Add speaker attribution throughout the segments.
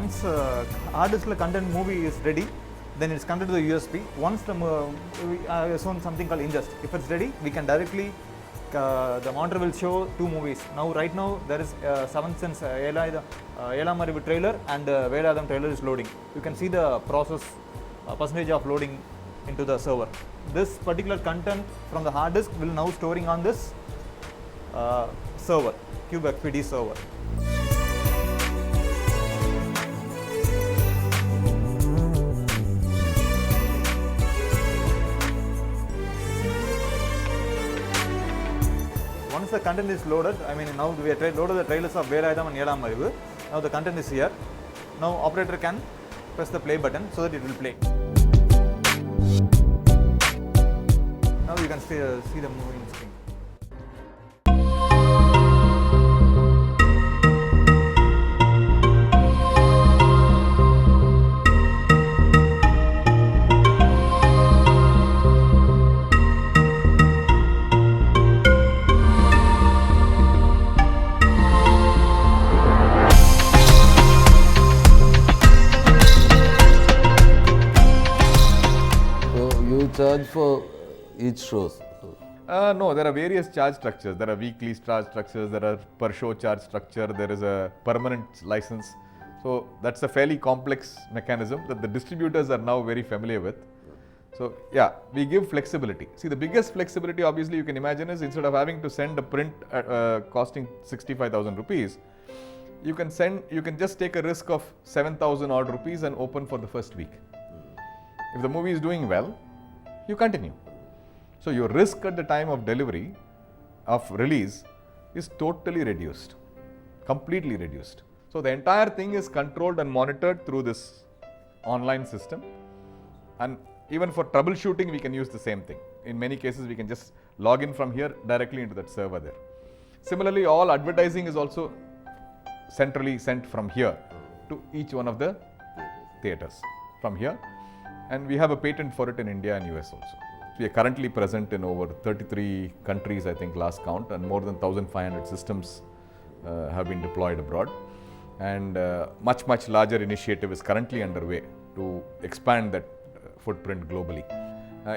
Speaker 1: once hard disk content movie is ready, then it's connected to the USB. Once I shown something called ingest. If it's ready, we can directly the monitor will show 2 movies. Right now there is 7th Sense Ela trailer and Vedadam trailer is loading. You can see the process percentage of loading into the server. This particular content from the hard disk will now storing on this server, Cube XPD server. Once the content is loaded, now we have loaded the trailers of Vedadam and Ela. Now the content is here. Now operator can press the play button so that it will play. Now you can see the moving screen.
Speaker 2: Charge for each shows?
Speaker 3: No, there are various charge structures. There are weekly charge structures, there are per show charge structure, there is a permanent license. So that's a fairly complex mechanism that the distributors are now very familiar with. So yeah, we give flexibility. See, the biggest flexibility obviously you can imagine is instead of having to send a print costing 65,000 rupees, you can just take a risk of 7,000 odd rupees and open for the first week. If the movie is doing well, you continue. So your risk at the time of delivery, of release, is totally reduced, completely reduced. So the entire thing is controlled and monitored through this online system. And even for troubleshooting, we can use the same thing. In many cases, we can just log in from here directly into that server there. Similarly, all advertising is also centrally sent from here to each one of the theatres from here. And we have a patent for it in India and US also. We are currently present in over 33 countries, I think, last count, and more than 1,500 systems have been deployed abroad. And much larger initiative is currently underway to expand that footprint globally.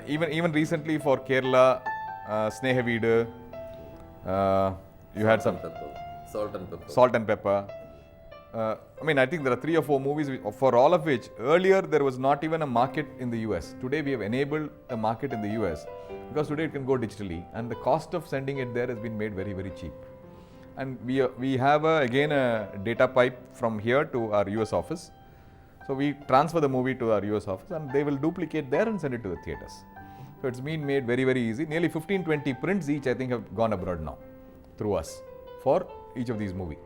Speaker 3: Even recently for Kerala, Snehaveedu, you had some salt and pepper. I think there are 3 or 4 movies for all of which earlier there was not even a market in the US. Today we have enabled a market in the US because today it can go digitally and the cost of sending it there has been made very, very cheap. And we have again a data pipe from here to our US office. So we transfer the movie to our US office and they will duplicate there and send it to the theatres. So it's been made very, very easy. Nearly 15-20 prints each I think have gone abroad now through us for each of these movies.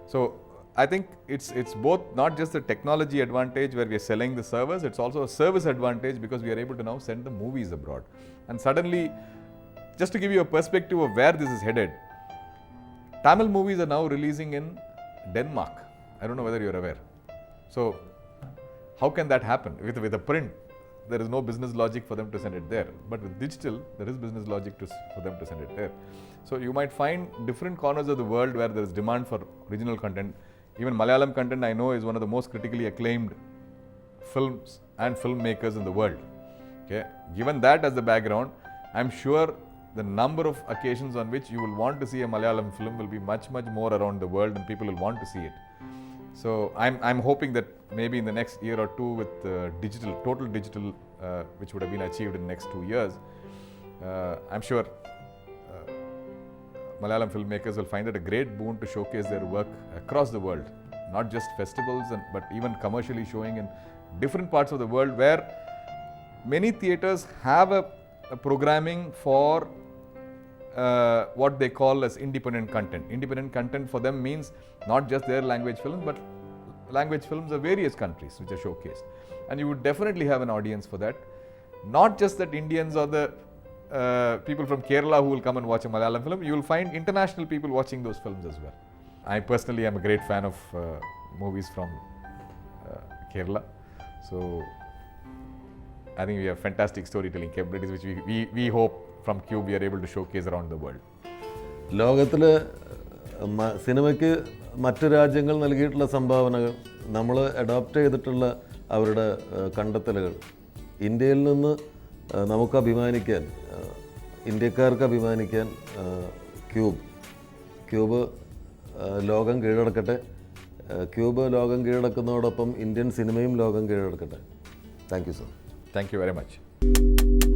Speaker 3: So I think it's both not just the technology advantage where we are selling the servers, it's also a service advantage because we are able to now send the movies abroad. And suddenly, just to give you a perspective of where this is headed, Tamil movies are now releasing in Denmark. I don't know whether you're aware. So how can that happen? With a print, there is no business logic for them to send it there. But with digital, there is business logic for them to send it there. So you might find different corners of the world where there is demand for original content. Even Malayalam content I know is one of the most critically acclaimed films and filmmakers in the world. Okay. Given that as the background, I'm sure the number of occasions on which you will want to see a Malayalam film will be much more around the world and people will want to see it. So I'm hoping that maybe in the next year or two with total digital, which would have been achieved in the next 2 years, I'm sure Malayalam filmmakers will find it a great boon to showcase their work across the world, not just festivals, but even commercially showing in different parts of the world where many theatres have a programming for what they call as independent content. Independent content for them means not just their language films, but language films of various countries which are showcased. And you would definitely have an audience for that. Not just that Indians or the people from Kerala who will come and watch a Malayalam film, you will find international people watching those films as well. I personally am a great fan of movies from Kerala. So I think we have fantastic storytelling capabilities which we hope from Cube we are able to showcase around the world.
Speaker 2: ലോകത്തിലെ സിനിമയ്ക്ക് മറ്റു രാജ്യങ്ങൾ നൽകിയിട്ടുള്ള സംഭാവനകൾ നമ്മൾ adopt ചെയ്തിട്ടുള്ള അവരുടെ കണ്ടെത്തലുകൾ ഇന്ത്യയിൽ നിന്ന് നമുക്ക് അഭിമാനിക്കാൻ, ഇന്ത്യക്കാർക്ക് അഭിമാനിക്കാൻ ക്യൂബ് ലോകം കീഴടക്കട്ടെ. ക്യൂബ് ലോകം കീഴടക്കുന്നതോടൊപ്പം ഇന്ത്യൻ സിനിമയും ലോകം കീഴടക്കട്ടെ. Thank you sir.
Speaker 3: Thank you very much.